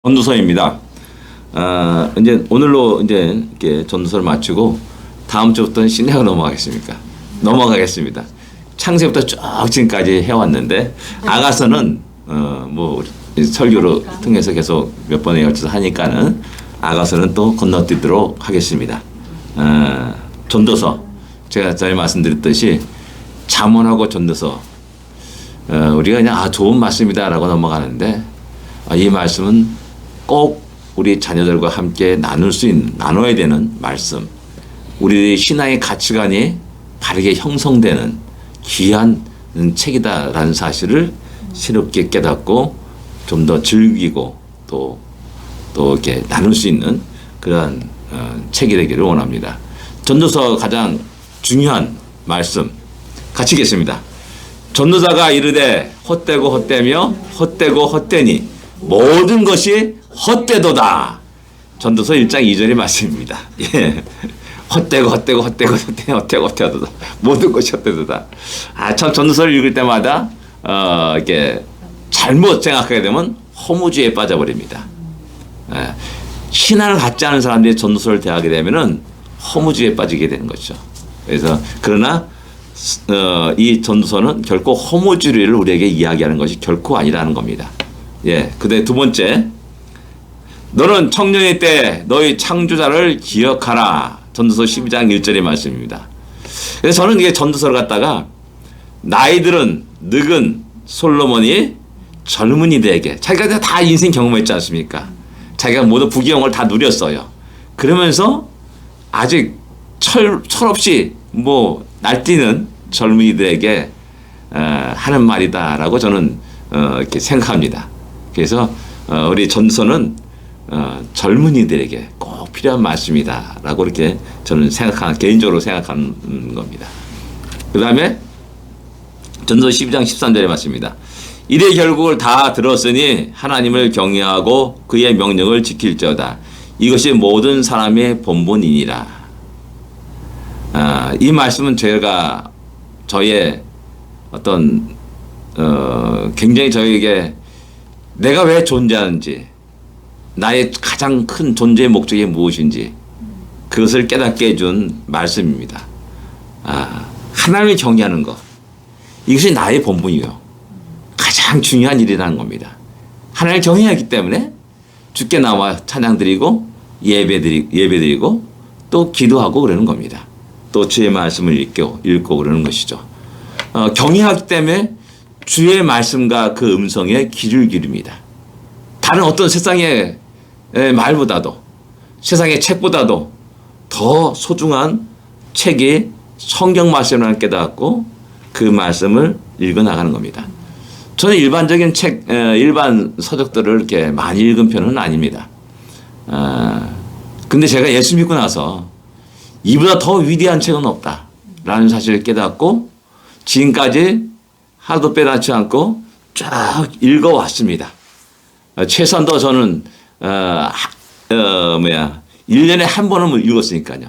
전도서입니다. 이제 오늘로 이제 이렇게 전도서를 마치고 다음 주부터는 신약으로 넘어가겠습니다. 창세부터 쭉 지금까지 해왔는데 아가서는 뭐 우리 설교로 통해서 계속 몇 번에 걸쳐서 하니까는 아가서는 또 건너뛰도록 하겠습니다. 전도서 제가 전에 말씀드렸듯이 잠언하고 전도서 우리가 그냥 좋은 말씀이다라고 넘어가는데 이 말씀은 꼭 우리 자녀들과 함께 나눠야 되는 말씀, 우리 신앙의 가치관이 바르게 형성되는 귀한 책이다라는 사실을 새롭게 깨닫고 좀 더 즐기고 또 이렇게 나눌 수 있는 그런 책이 되기를 원합니다. 전도서 가장 중요한 말씀 같이 읽겠습니다. 전도자가 이르되 헛되고 헛되며 헛되고 헛되니 모든 것이 헛되도다. 전도서 1장 2절의 말씀입니다. 예. 헛되고 헛되도다. 모든 것이 헛되도다. 참 전도서를 읽을 때마다 이렇게 잘못 생각하게 되면 허무주의에 빠져버립니다. 예. 신앙을 갖지 않은 사람들이 전도서를 대하게 되면은 허무주의에 빠지게 되는 거죠. 그래서 그러나 이 전도서는 결코 허무주의를 우리에게 이야기하는 것이 결코 아니라는 겁니다. 예. 그다음에 두 번째, 너는 청년의 때 너희 창조자를 기억하라. 전도서 12장 1절의 말씀입니다. 그래서 저는 이게 전도서를 갖다가 나이들은 늙은 솔로몬이 젊은이들에게 자기가 다 인생 경험했지 않습니까? 자기가 모두 부귀영화를 다 누렸어요. 그러면서 아직 철없이 날뛰는 젊은이들에게 하는 말이다라고 저는 이렇게 생각합니다. 그래서 우리 전도서는 젊은이들에게 꼭 필요한 말씀이다라고 이렇게 저는 개인적으로 생각하는 겁니다. 그 다음에 전도서 12장 13절의 말씀입니다. 이래 결국을 다 들었으니 하나님을 경외하고 그의 명령을 지킬지어다. 이것이 모든 사람의 본분이니라. 이 말씀은 저의 어떤 굉장히 저에게 내가 왜 존재하는지, 나의 가장 큰 존재의 목적이 무엇인지 그것을 깨닫게 해준 말씀입니다. 하나님을 경외하는 것, 이것이 나의 본분이요, 가장 중요한 일이라는 겁니다. 하나님을 경외하기 때문에 주께 나와 찬양드리고 예배드리고 또 기도하고 그러는 겁니다. 또 주의 말씀을 읽고 그러는 것이죠. 경외하기 때문에 주의 말씀과 그 음성에 귀를 기릅니다. 다른 어떤 세상의 말보다도, 세상의 책보다도 더 소중한 책이 성경 말씀이라는 깨닫고 그 말씀을 읽어나가는 겁니다. 저는 일반적인 일반 서적들을 이렇게 많이 읽은 편은 아닙니다. 근데 제가 예수 믿고 나서 이보다 더 위대한 책은 없다라는 사실을 깨닫고 지금까지 하나도 빼놓지 않고 쫙 읽어왔습니다. 최소한도 저는 1년에 한 번은 읽었으니까요.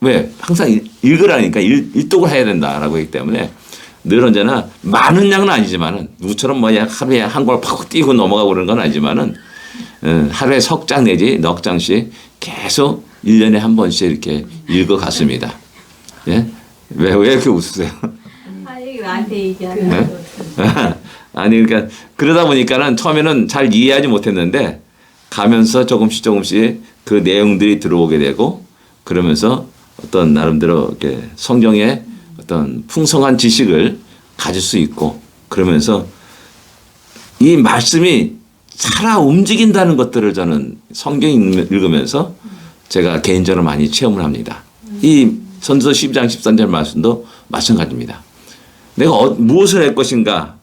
왜? 항상 읽으라니까 일독을 해야 된다라고 하기 때문에 늘 언제나 많은 양은 아니지만은 누구처럼 하루에 한 권 팍 띄고 넘어가고 그러는 건 아니지만은 하루에 석 장 내지 넉 장씩 계속 1년에 한 번씩 이렇게 읽어갔습니다. 예? 왜 이렇게 웃으세요? 아니, 나한테 얘기하는 거. 아니, 그러니까 그러다 보니까는 처음에는 잘 이해하지 못했는데 가면서 조금씩 그 내용들이 들어오게 되고 그러면서 어떤 나름대로 이렇게 성경의 어떤 풍성한 지식을 가질 수 있고 그러면서 이 말씀이 살아 움직인다는 것들을 저는 성경 읽으면서 제가 개인적으로 많이 체험을 합니다. 이 전도서 12장 13절 말씀도 마찬가지입니다. 내가 무엇을 할 것인가,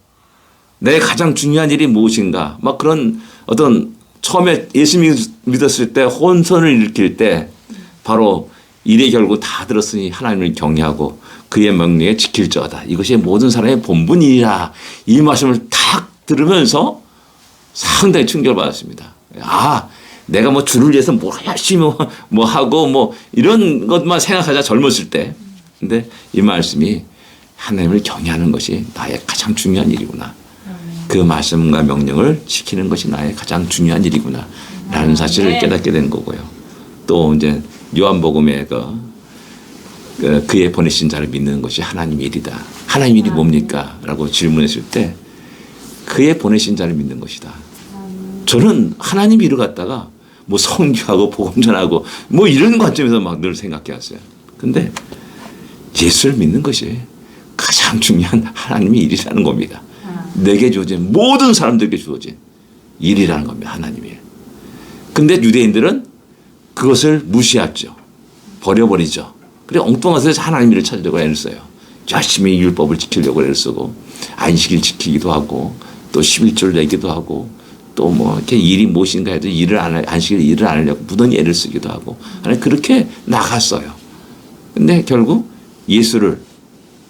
내 가장 중요한 일이 무엇인가, 막 그런 어떤 처음에 예수 믿었을 때 혼선을 일으킬 때 바로 이래 결국 다 들었으니 하나님을 경외하고 그의 명령에 지킬지어다. 이것이 모든 사람의 본분이라. 이 말씀을 탁 들으면서 상당히 충격을 받았습니다. 내가 주를 위해서 열심히 하고 이런 것만 생각하자 젊었을 때. 근데 이 말씀이 하나님을 경외하는 것이 나의 가장 중요한 일이구나. 그 말씀과 명령을 지키는 것이 나의 가장 중요한 일이구나 라는 사실을 깨닫게 된 거고요. 또 이제 요한복음에 그의 보내신 자를 믿는 것이 하나님의 일이다. 하나님의 일이 뭡니까? 라고 질문했을 때 그의 보내신 자를 믿는 것이다. 저는 하나님 일을 갖다가 뭐 선교하고 복음 전하고 뭐 이런 관점에서 막 늘 생각해 왔어요. 근데 예수를 믿는 것이 가장 중요한 하나님의 일이라는 겁니다. 내게 주어진 모든 사람들에게 주어진 일이라는 겁니다. 하나님의 일. 근데 유대인들은 그것을 무시하죠. 버려버리죠. 그래 엉뚱한 데서 하나님 일을 찾으려고 애를 써요. 열심히 율법을 지키려고 애를 쓰고 안식일 지키기도 하고 또 11조를 내기도 하고 또 뭐 이렇게 일이 무엇인가 해도 안식일 일을 안 하려고 무던히 애를 쓰기도 하고 그렇게 나갔어요. 근데 결국 예수를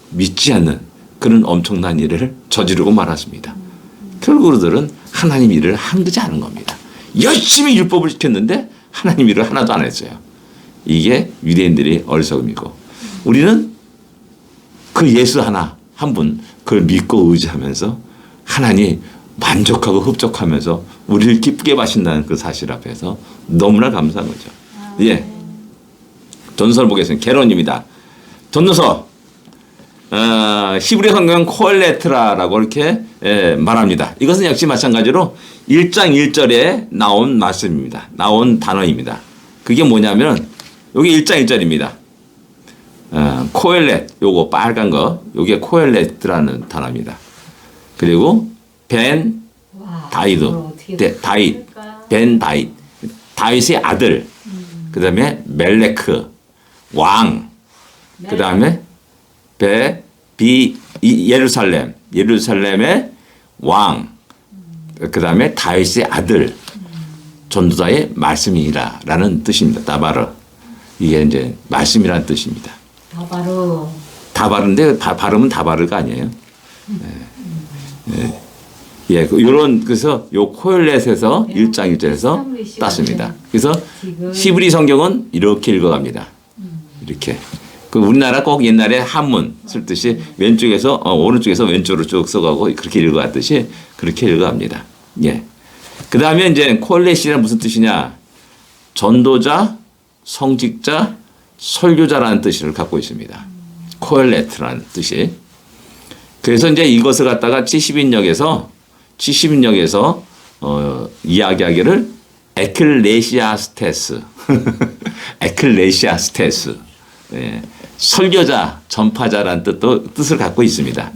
믿지 않는 그런 엄청난 일을 저지르고 말았습니다. 결국 그들은 하나님 일을 한 거지 않은 겁니다. 열심히 율법을 지켰는데 하나님 일을 하나도 안 했어요. 이게 유대인들의 어리석음이고 우리는 그 예수 하나 한 분 그걸 믿고 의지하면서 하나님 만족하고 흡족하면서 우리를 기쁘게 마신다는 그 사실 앞에서 너무나 감사한 거죠. 예. 전서를 보겠습니다. 개론입니다. 전서 히브리 성경 코엘레트라라고 이렇게 말합니다. 이것은 역시 마찬가지로 1장 1절에 나온 말씀입니다. 나온 단어입니다. 그게 뭐냐면 여기 1장 1절입니다. 코엘렛 요거 빨간 거 요게 코엘레트라는 단어입니다. 그리고 벤 다이드 벤 다윗의 아들 그 다음에 멜레크 왕 그 다음에 예루살렘의 왕 그 다음에 다윗의 아들 전도자의 말씀이라라는 뜻입니다. 다바르 이게 이제 말씀이라는 뜻입니다. 다바르인데 발음은 다바르가 아니에요. 예, 그래서 요 코엘렛에서 1장 1절에서 땄습니다. 그래서 히브리 성경은 이렇게 읽어갑니다. 이렇게. 그 우리나라 꼭 옛날에 한문 쓸듯이 왼쪽에서 오른쪽에서 왼쪽으로 쭉 써가고 그렇게 읽어갔듯이 그렇게 읽어갑니다. 예. 그 다음에 이제 코엘렛이란 무슨 뜻이냐? 전도자, 성직자, 설교자라는 뜻을 갖고 있습니다. 코엘렛이라는 뜻이. 그래서 이제 이것을 갖다가 70인역에서 이야기하기를 에클레시아스테스, 에클레시아스테스, 예, 설교자, 전파자라는 뜻을 갖고 있습니다.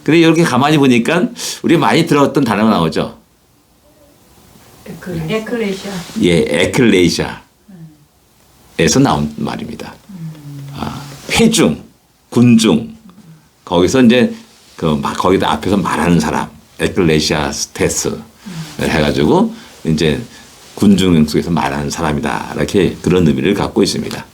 근데 이렇게 가만히 보니까 우리 많이 들었던 단어가 나오죠. 에클레시아. 예, 에클레시아에서 나온 말입니다. 회중, 군중, 거기서 이제 거기다 앞에서 말하는 사람, 에클레시아스테스 해가지고 이제 군중 속에서 말하는 사람이다. 이렇게 그런 의미를 갖고 있습니다.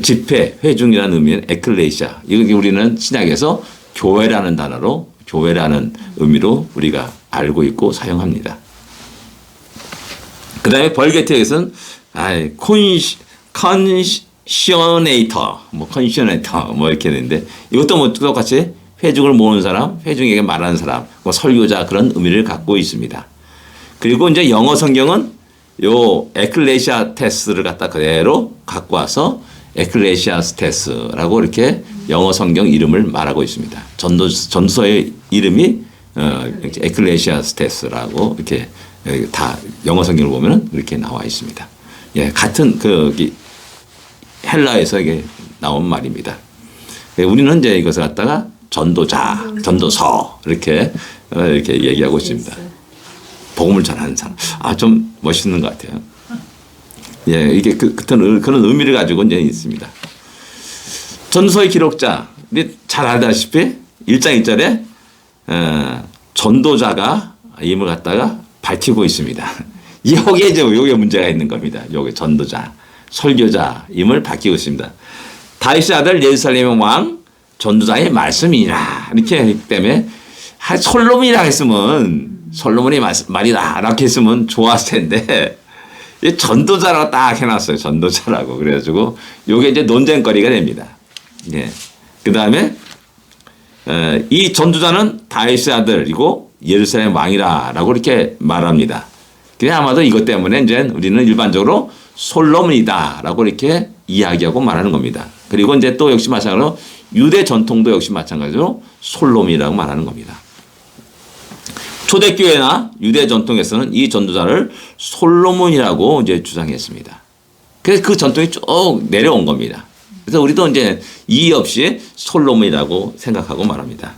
집회, 회중이라는 의미는 에클레시아. 이거 우리는 신약에서 교회라는 단어로, 교회라는 의미로 우리가 알고 있고 사용합니다. 그 다음에 벌게트에서는 컨셔네이터 뭐 이렇게 되는데 이것도 뭐 똑같이 회중을 모으는 사람, 회중에게 말하는 사람, 뭐 설교자 그런 의미를 갖고 있습니다. 그리고 이제 영어 성경은 요 에클레시아테스를 갖다 그대로 갖고 와서 에클레시아스테스라고 이렇게 영어 성경 이름을 말하고 있습니다. 전서의 이름이 에클레시아스테스라고 이렇게 다 영어 성경을 보면은 이렇게 나와 있습니다. 예, 같은 헬라에서 이게 나온 말입니다. 우리는 이제 이것을 갖다가 전도자, 전도서 이렇게 얘기하고 있습니다. 복음을 전하는 사람. 좀 멋있는 것 같아요. 예, 이게 그런 의미를 가지고 이제 있습니다. 전서의 기록자, 잘 알다시피 1장 1절에 전도자가 임을 갖다가 밝히고 있습니다. 여기에 이제 요게 문제가 있는 겁니다. 요게 전도자, 설교자임을 밝히고 있습니다. 다윗의 아들 예루살렘의 왕 전도자의 말씀이라 이렇게 하기 때문에 솔로몬이라 했으면 솔로몬의 말이다 이렇게 했으면 좋았을 텐데 전도자라고 딱 해놨어요. 전도자라고 그래가지고 요게 이제 논쟁거리가 됩니다. 예. 그 다음에 이 전도자는 다윗의 아들이고 예루살렘 왕이라라고 이렇게 말합니다. 그래 아마도 이것 때문에 이제 우리는 일반적으로 솔로몬이다라고 이렇게 이야기하고 말하는 겁니다. 그리고 이제 또 역시 마찬가지로 유대 전통도 역시 마찬가지로 솔로몬이라고 말하는 겁니다. 초대교회나 유대 전통에서는 이 전도자를 솔로몬이라고 이제 주장했습니다. 그래서 그 전통이 쭉 내려온 겁니다. 그래서 우리도 이제 이의 없이 솔로몬이라고 생각하고 말합니다.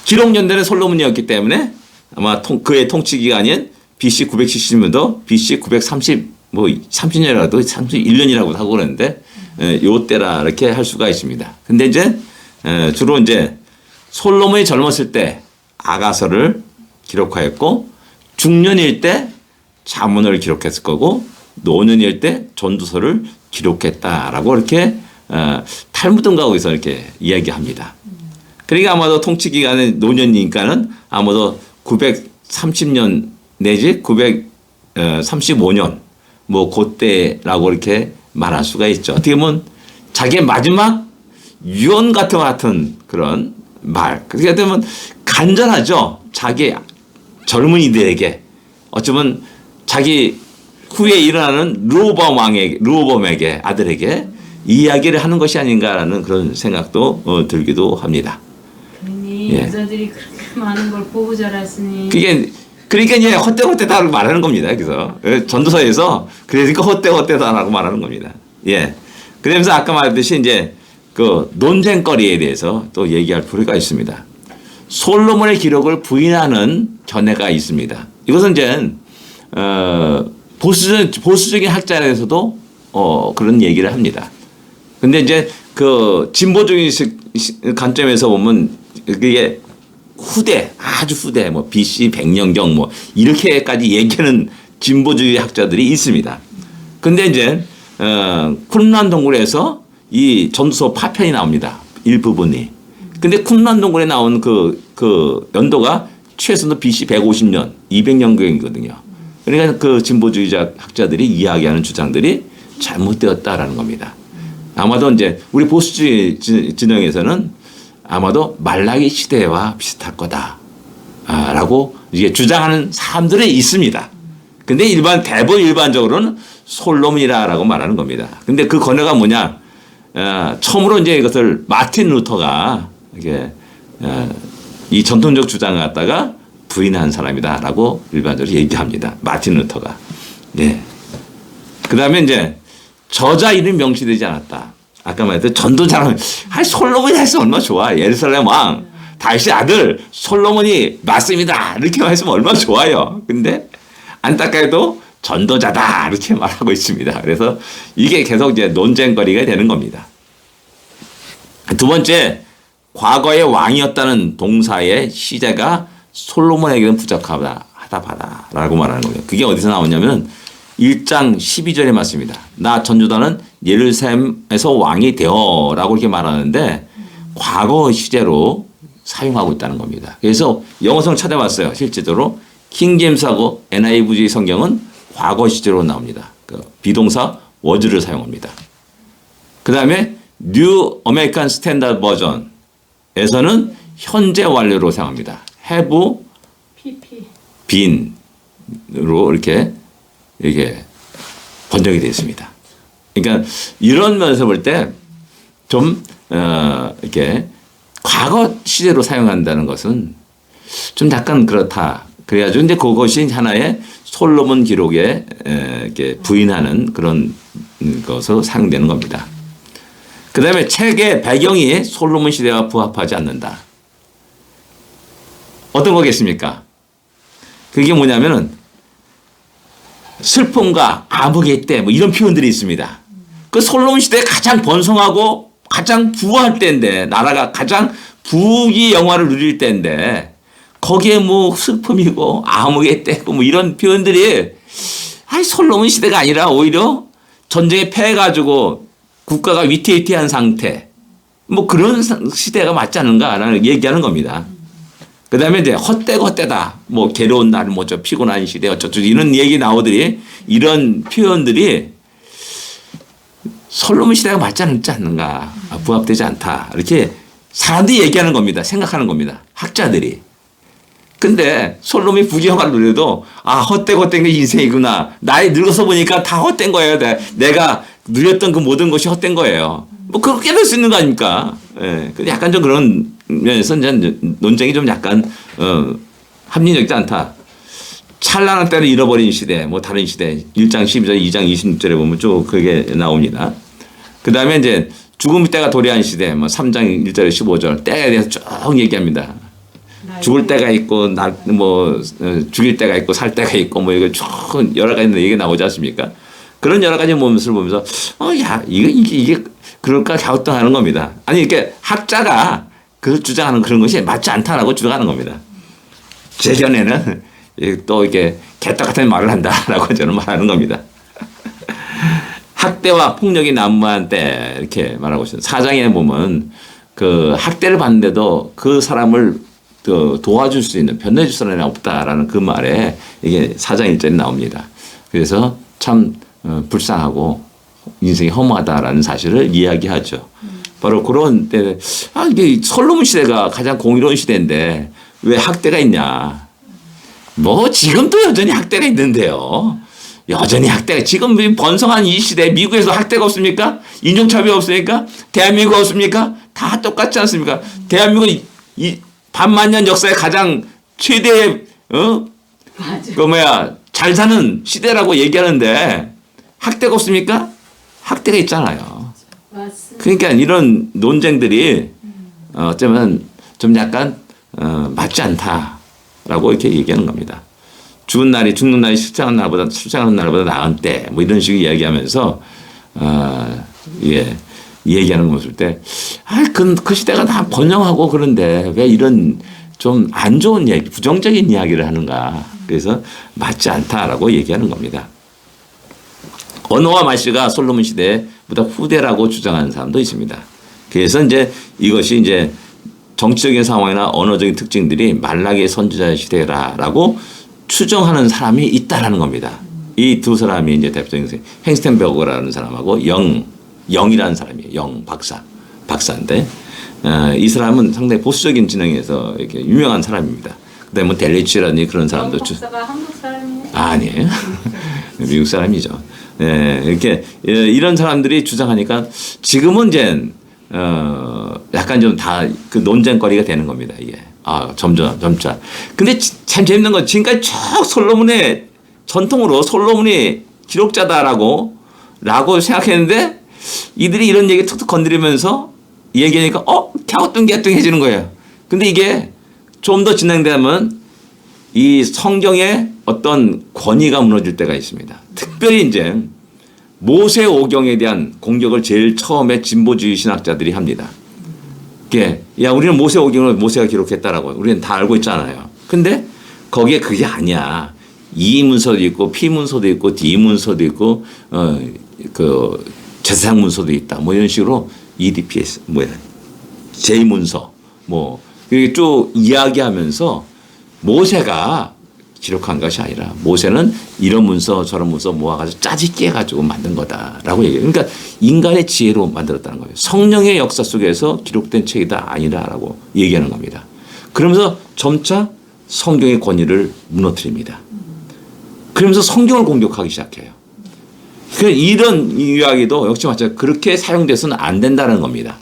기록 연대는 솔로몬이었기 때문에 아마 그의 통치 기간인 BC 970년도 BC 30년이라도 31년이라고 하고 그러는데 요 때라 이렇게 할 수가 있습니다. 근데 이제 주로 이제 솔로몬이 젊었을 때 아가서를 기록하였고 중년일 때 잠언을 기록했을 거고 노년일 때 전도서를 기록했다라고 이렇게 탈무드인가 거기서 이렇게 이야기합니다. 그러니까 아마도 통치 기간은 노년이니까는 아마도 930년 내지 935년 뭐 그때라고 이렇게 말할 수가 있죠. 어떻게 보면 자기의 마지막 유언 같은 그런 말. 그렇게 되면 간절하죠. 자기 젊은이들에게 어쩌면 자기 후에 일어나는 르호보암에게 아들에게 이야기를 하는 것이 아닌가라는 그런 생각도 들기도 합니다. 괜히 여자들이 그렇게 많은 걸 보고 자랐으니. 그러니까 이제 헛되다라고 말하는 겁니다. 그래서 전도서에서 그러니까 헛되다라고 말하는 겁니다. 예. 그러면서 아까 말했듯이 이제 그 논쟁거리에 대해서 또 얘기할 필요가 있습니다. 솔로몬의 기록을 부인하는 견해가 있습니다. 이것은 이제 보수적인 학자에서도 그런 얘기를 합니다. 근데 이제 그 진보적인 관점에서 보면 그게 아주 후대, 뭐 BC 100년경 뭐 이렇게까지 얘기하는 진보주의 학자들이 있습니다. 근데 이제 쿰란 동굴에서 이 전도서 파편이 나옵니다. 일부분이. 근데 쿰란 동굴에 나온 그 연도가 최소는 BC 150년, 200년경이거든요. 그러니까 그 진보주의자 학자들이 이야기하는 주장들이 잘못되었다라는 겁니다. 아마도 이제 우리 보수주의 진영에서는 아마도 말라기 시대와 비슷할 거다라고 이게 주장하는 사람들이 있습니다. 근데 대부분 일반적으로는 솔로몬이라고 말하는 겁니다. 근데 그 권해가 뭐냐? 처음으로 이제 이것을 마틴 루터가 이게 이 전통적 주장을 갖다가 부인한 사람이다라고 일반적으로 얘기합니다. 마틴 루터가. 예. 그 다음에 이제 저자 이름이 명시되지 않았다. 아까 말했듯 전도자는 솔로몬이 했으면 얼마나 좋아. 예루살렘 왕 다윗의 아들 솔로몬이 맞습니다. 이렇게 말했으면 얼마나 좋아요. 근데 안타깝게도 전도자다 이렇게 말하고 있습니다. 그래서 이게 계속 이제 논쟁거리가 되는 겁니다. 두 번째, 과거의 왕이었다는 동사의 시제가 솔로몬에게는 부적하다라고 말하는 거예요. 그게 어디서 나오냐면 1장 12절에 맞습니다. 나 전도자는 예루살렘에서 왕이 되어라고 이렇게 말하는데 과거 시제로 사용하고 있다는 겁니다. 그래서 영어성 찾아봤어요. 실제적으로 킹제임스하고 NIV 성경은 과거 시제로 나옵니다. 그 비동사 was를 사용합니다. 그 다음에 New American Standard Version에서는 현재 완료로 사용합니다. have been으로 이렇게 번역이 되어 있습니다. 그러니까 이런 면에서 볼 때 좀 이렇게 과거 시제로 사용한다는 것은 좀 약간 그렇다. 그래가지고 이제 그것이 하나의 솔로몬 기록에 이렇게 부인하는 그런 것으로 사용되는 겁니다. 그 다음에 책의 배경이 솔로몬 시대와 부합하지 않는다. 어떤 거겠습니까? 그게 뭐냐면은 슬픔과 암흑의 때 뭐 이런 표현들이 있습니다. 그 솔로몬 시대에 가장 번성하고 가장 부유할 때인데 나라가 가장 부귀 영화를 누릴 때인데 거기에 뭐 슬픔이고 암흑의 때고 뭐 이런 표현들이 솔로몬 시대가 아니라 오히려 전쟁에 패해가지고 국가가 위태위태한 상태 뭐 그런 시대가 맞지 않은가라는 얘기하는 겁니다. 그 다음에 이제 헛되다. 뭐 괴로운 날, 뭐 저 피곤한 시대 어쩌고 이런 얘기 나오더니 이런 표현들이 솔로몬 시대가 맞지 않는가, 부합되지 않다. 이렇게 사람들이 얘기하는 겁니다. 생각하는 겁니다. 학자들이. 근데 솔로몬이 부귀영화를 누려도 헛된 게 인생이구나. 나이 늙어서 보니까 다 헛된 거예요. 내가 누렸던 그 모든 것이 헛된 거예요. 뭐 그걸 깨달을 수 있는 거 아닙니까? 예. 근데 약간 좀 그런 면에서 이제 논쟁이 좀 약간 합리적이지 않다. 찬란한 때를 잃어버린 시대, 뭐 다른 시대 1장 12절, 2장 26절에 보면 쭉 그게 나옵니다. 그 다음에 이제 죽음의 때가 도래한 시대, 뭐 3장 1절에 15절 때에 대해서 쭉 얘기합니다. 죽을 때가 있고, 죽일 때가 있고, 살 때가 있고, 뭐 이거 쭉 여러 가지 얘기 나오지 않습니까? 그런 여러 가지 모습을 보면서, 이게 그럴까 갸우뚱하는 겁니다. 아니, 이렇게 학자가 그 주장하는 그런 것이 맞지 않다라고 주장하는 겁니다. 제 견해는 또 이렇게 개떡 같은 말을 한다라고 저는 말하는 겁니다. 학대와 폭력이 난무한 때 이렇게 말하고 있어요. 4장에 보면 그 학대를 받는데도 그 사람을 도와줄 수 있는 변해줄 사람이 없다라는 그 말에 이게 4장 1절이 나옵니다. 그래서 참 불쌍하고 인생이 허무하다라는 사실을 이야기하죠. 바로 그런 때 이게 솔로몬 시대가 가장 공의로운 시대인데 왜 학대가 있냐? 뭐 지금도 여전히 학대가 있는데요. 여전히 학대가 지금 번성한 이 시대에 미국에서 학대가 없습니까? 인종차별 없습니까? 대한민국 없습니까? 다 똑같지 않습니까? 대한민국 이 반만년 역사의 가장 최대의 잘 사는 시대라고 얘기하는데 학대가 없습니까? 학대가 있잖아요. 맞습니다. 그러니까 이런 논쟁들이 어쩌면 좀 약간 맞지 않다라고 이렇게 얘기하는 겁니다. 죽는 날이 출생하는 날보다 나은 때, 뭐 이런 식으로 이야기하면서, 얘기하는 거 봤을 때, 그 시대가 다 번영하고 그런데 왜 이런 좀 안 좋은 얘기, 부정적인 이야기를 하는가. 그래서 맞지 않다라고 얘기하는 겁니다. 언어와 말씨가 솔로몬 시대보다 후대라고 주장하는 사람도 있습니다. 그래서 이제 이것이 이제 정치적인 상황이나 언어적인 특징들이 말라기의 선지자 시대라라고 추정하는 사람이 있다라는 겁니다. 이 두 사람이 이제 대표적인 행스텐베거라는 사람하고 영이라는 사람이에요. 박사인데 이 사람은 상당히 보수적인 진영에서 이렇게 유명한 사람입니다. 그다음에 뭐 델리치라니 그런 사람도 박사가 한국 사람이에요? 아니에요. 미국 사람이죠. 이렇게 이런 사람들이 주장하니까 지금은 이제 약간 좀 다 그 논쟁거리가 되는 겁니다. 이게. 점차. 근데 참 재밌는 건 지금까지 쭉 솔로몬의 전통으로 솔로몬이 기록자다라고 생각했는데 이들이 이런 얘기 툭툭 건드리면서 얘기하니까 갸우뚱해지는 거예요. 근데 이게 좀 더 진행되면 이 성경의 어떤 권위가 무너질 때가 있습니다. 특별히 이제 모세 오경에 대한 공격을 제일 처음에 진보주의 신학자들이 합니다. 우리는 모세 오경을 모세가 기록했다라고 우리는 다 알고 있잖아요. 근데 거기에 그게 아니야. 이 문서도 있고 P 문서도 있고 D 문서도 있고 그 제사장 문서도 있다. 뭐 이런 식으로 EDPS J 문서 이렇게 쭉 이야기하면서 모세가 기록한 것이 아니라 모세는 이런 문서 저런 문서 모아가지고 짜집기 해가지고 만든 거다라고 얘기해요. 그러니까 인간의 지혜로 만들었다는 거예요. 성령의 역사 속에서 기록된 책이다 아니다라고 얘기하는 겁니다. 그러면서 점차 성경의 권위를 무너뜨립니다. 그러면서 성경을 공격하기 시작해요. 그러니까 이런 이야기도 역시 마찬가지로 그렇게 사용돼서는 안 된다는 겁니다.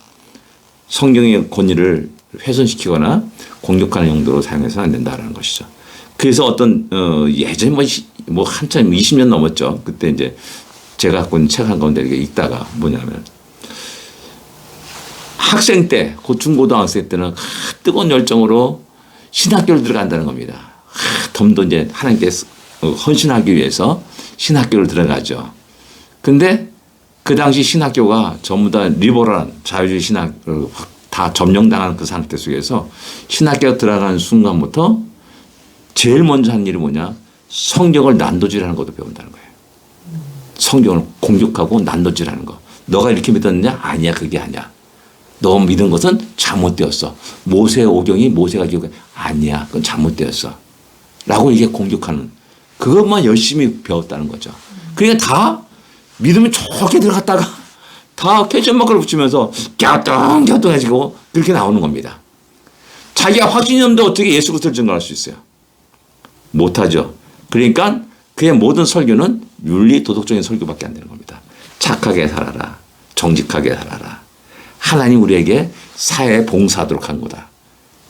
성경의 권위를 훼손시키거나 공격하는 용도로 사용해서는 안 된다는 것이죠. 그래서 어떤 예전에 한참 20년 넘었죠. 그때 이제 제가 갖고 있는 책 한 가운데 이렇게 읽다가 뭐냐면 학생 때, 중고등학생 때는 뜨거운 열정으로 신학교를 들어간다는 겁니다. 덤도 이제 하나님께 헌신하기 위해서 신학교를 들어가죠. 근데 그 당시 신학교가 전부 다 리버럴한 자유주의 신학을 다 점령당한 그 상태 속에서 신학교 들어가는 순간부터 제일 먼저 한 일이 뭐냐? 성경을 난도질하는 것도 배운다는 거예요. 성경을 공격하고 난도질하는 거. 너가 이렇게 믿었느냐? 아니야, 그게 아니야. 너 믿은 것은 잘못되었어. 모세 오경이 모세가 기록해. 아니야, 그건 잘못되었어. 라고 이게 공격하는 그것만 열심히 배웠다는 거죠. 그러니까 다 믿으면 좋게 들어갔다가 다 캐션 마크를 붙이면서 갸우뚱해지고 그렇게 나오는 겁니다. 자기가 확신이 없는데 어떻게 예수 그리스도를 증거할 수 있어요? 못하죠. 그러니까 그의 모든 설교는 윤리 도덕적인 설교밖에 안 되는 겁니다. 착하게 살아라. 정직하게 살아라. 하나님 우리에게 사회에 봉사하도록 한 거다.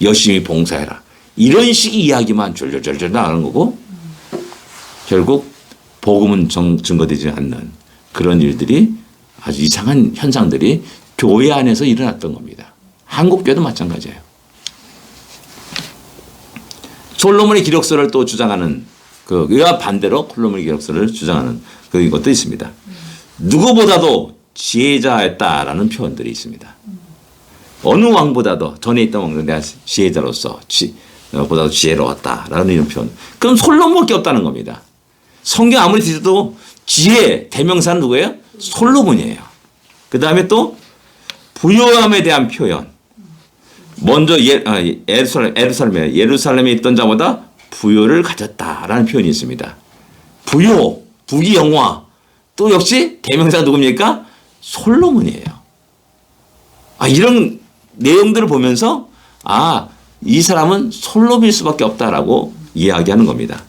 열심히 봉사해라. 이런 식의 이야기만 쫄쫄쫄쫄 나가는 거고 결국 복음은 증거되지 않는 그런 일들이 아주 이상한 현상들이 교회 안에서 일어났던 겁니다. 한국 교회도 마찬가지예요. 솔로몬의 기록서를 또 주장하는 그와 반대로 솔로몬의 기록서를 주장하는 그것도 있습니다. 누구보다도 지혜자였다라는 표현들이 있습니다. 어느 왕보다도 전에 있던 왕들 내가 지혜자로서 보다도 지혜로웠다라는 이런 표현. 그럼 솔로몬밖에 없다는 겁니다. 성경 아무리 뒤져도 지혜 대명사는 누구예요? 솔로몬이에요. 그 다음에 또 부요함에 대한 표현. 먼저 예루살렘에 있던 자보다 부요를 가졌다라는 표현이 있습니다. 부요, 부귀영화. 또 역시 대명사 누굽니까? 솔로몬이에요. 이런 내용들을 보면서 이 사람은 솔로몬일 수밖에 없다라고 이야기하는 겁니다.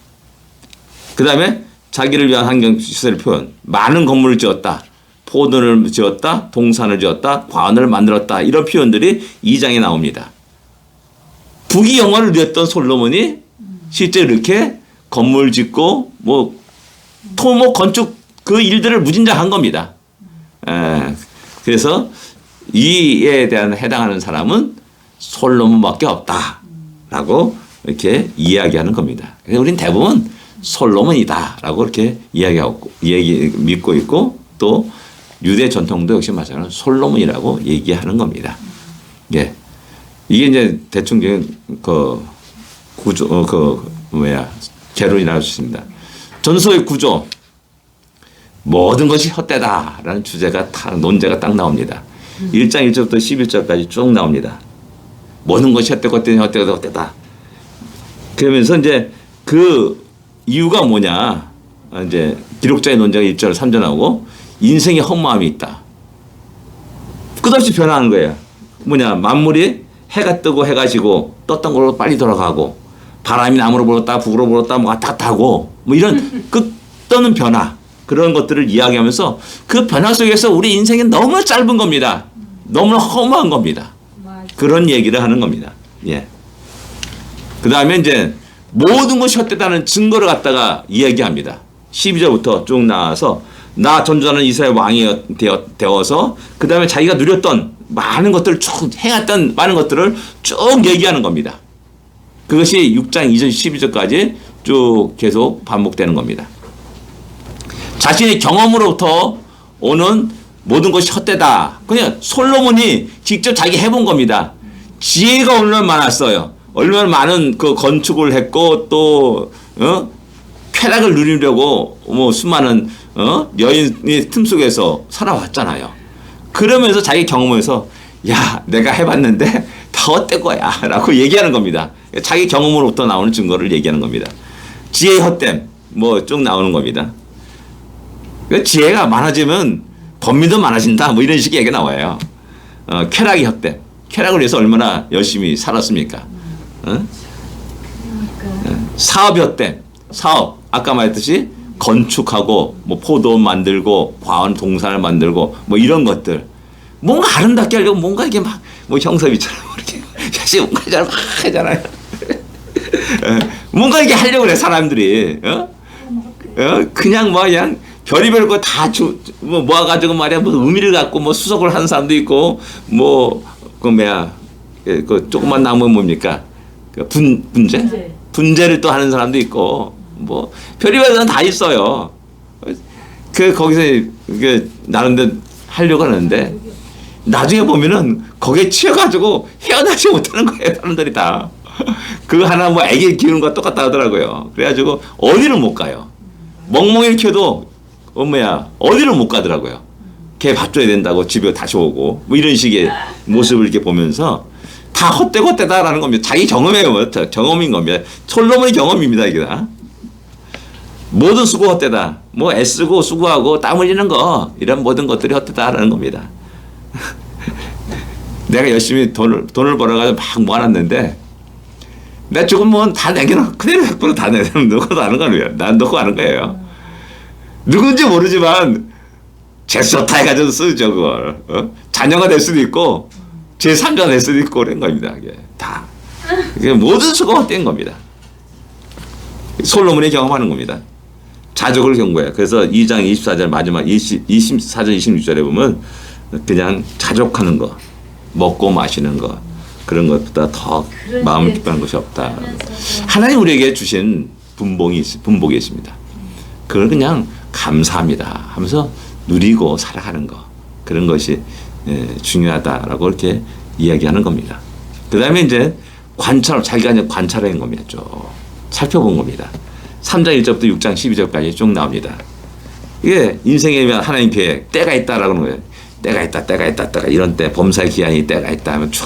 그 다음에 자기를 위한 환경 시설 표현. 많은 건물을 지었다. 포도를 지었다. 동산을 지었다. 과원을 만들었다. 이런 표현들이 2장에 나옵니다. 부귀영화를 누렸던 솔로몬이 실제 이렇게 건물 짓고 토목 건축 그 일들을 무진장한 겁니다. 그래서 이에 대한 해당하는 사람은 솔로몬밖에 없다라고 이렇게 이야기하는 겁니다. 그래서 우리는 대부분 솔로몬이다라고 이렇게 믿고 있고 또 유대 전통도 역시 마찬가지로 솔로몬이라고 얘기하는 겁니다. 예. 이게 이제 대충적인 구조, 개론이라고 할 수 있습니다. 전서의 구조. 모든 것이 헛되다라는 주제가 논제가 딱 나옵니다. 1장 1절부터 11절까지 쭉 나옵니다. 모든 것이 헛되다. 그러면서 이제 그 이유가 뭐냐. 이제 기록자의 논쟁이 1절 3절 나오고 인생에 헛마음이 있다. 끝없이 변하는 거예요. 만물이 해가 뜨고 해가 지고 떴던 걸로 빨리 돌아가고 바람이 남으로 불었다 북으로 불었다 왔다 갔다 하고 이런 끝없는 변화 그런 것들을 이야기하면서 그 변화 속에서 우리 인생이 너무 짧은 겁니다. 너무 허무한 겁니다. 그런 얘기를 하는 겁니다. 예. 그 다음에 이제 모든 것이 헛되다는 증거를 갖다가 이야기합니다. 12절부터 쭉 나와서 나 전주하는 이스라엘 왕이 되어서 그 다음에 자기가 누렸던 많은 것들을 쭉 행했던 많은 것들을 쭉 얘기하는 겁니다. 그것이 6장 2절 12절까지 쭉 계속 반복되는 겁니다. 자신의 경험으로부터 오는 모든 것이 헛되다. 그냥 솔로몬이 직접 자기 해본 겁니다. 지혜가 얼마나 많았어요. 얼마나 많은 그 건축을 했고 또 쾌락을 누리려고 수많은 여인의 틈 속에서 살아왔잖아요. 그러면서 자기 경험에서 야 내가 해봤는데 다 헛된 거야 라고 얘기하는 겁니다. 자기 경험으로부터 나오는 증거를 얘기하는 겁니다. 지혜의 헛됨 쭉 나오는 겁니다. 지혜가 많아지면 범위도 많아진다 이런 식의 얘기가 나와요. 쾌락이 헛됨. 쾌락을 위해서 얼마나 열심히 살았습니까? 사업이 헛됨. 사업 아까 말했듯이 건축하고 포도 만들고 과원 동산을 만들고 이런 것들 뭔가 아름답게 하려고 뭔가 이게 막 형섭이처럼 이렇게 사실 뭔가 잘 막 하잖아요. 뭔가 이렇게 하려고 그래 사람들이 그냥 그냥 별의별 거 다 모아가지고 말이야 의미를 갖고 수석을 하는 사람도 있고 그 조그만 나무 뭡니까 분재를 또 하는 사람도 있고 별의별 건 다 있어요. 거기서 나름대로 하려고 하는데 나중에 보면은 거기에 치여가지고 헤어나지 못하는 거예요. 사람들이 다. 그 하나 애기 키우는 거 똑같다 하더라고요. 그래가지고 어디를 못 가요. 멍멍이를 키워도 어디를 못 가더라고요. 걔 밥 줘야 된다고 집에 다시 오고 이런 식의 모습을 이렇게 보면서 다 헛되다라는 겁니다. 자기 경험이에요. 경험인 겁니다. 솔로몬의 경험입니다. 이게 다. 모든 수고 헛되다. 애쓰고 수고하고 땀 흘리는 거 이런 모든 것들이 헛되다라는 겁니다. 내가 열심히 돈을 벌어가지고 막 모아놨는데 내 죽으면 다 내게는 그대로 100%다 내는 넣고 하는 거예요. 난 넣고 하는 거예요. 누군지 모르지만 제스타 해가지고 쓰죠 그걸. 자녀가 될 수도 있고 제3자가 될 수도 있고 그런 겁니다. 이게 다 이게 모든 수가 헛된 겁니다. 솔로몬이 경험하는 겁니다. 자족을 경고해요. 그래서 2장 24절 마지막 24절 26절에 보면 그냥 자족하는 거, 먹고 마시는 거 그런 것보다 더 마음을 기뻐하는 것이 없다. 하나님 우리에게 주신 분복이 있습니다. 그걸 그냥 감사합니다 하면서 누리고 살아가는 거 그런 것이 중요하다라고 이렇게 이야기하는 겁니다. 그 다음에 이제 자기가 이제 관찰한 겁니다. 쭉 살펴본 겁니다. 3장 1절부터 6장 12절까지 쭉 나옵니다. 이게 인생에 대한 하나님 계획, 때가 있다라고 하는 거예요. 때가 있다. 이런 때, 범사의 기한이 때가 있다 하면 쭉,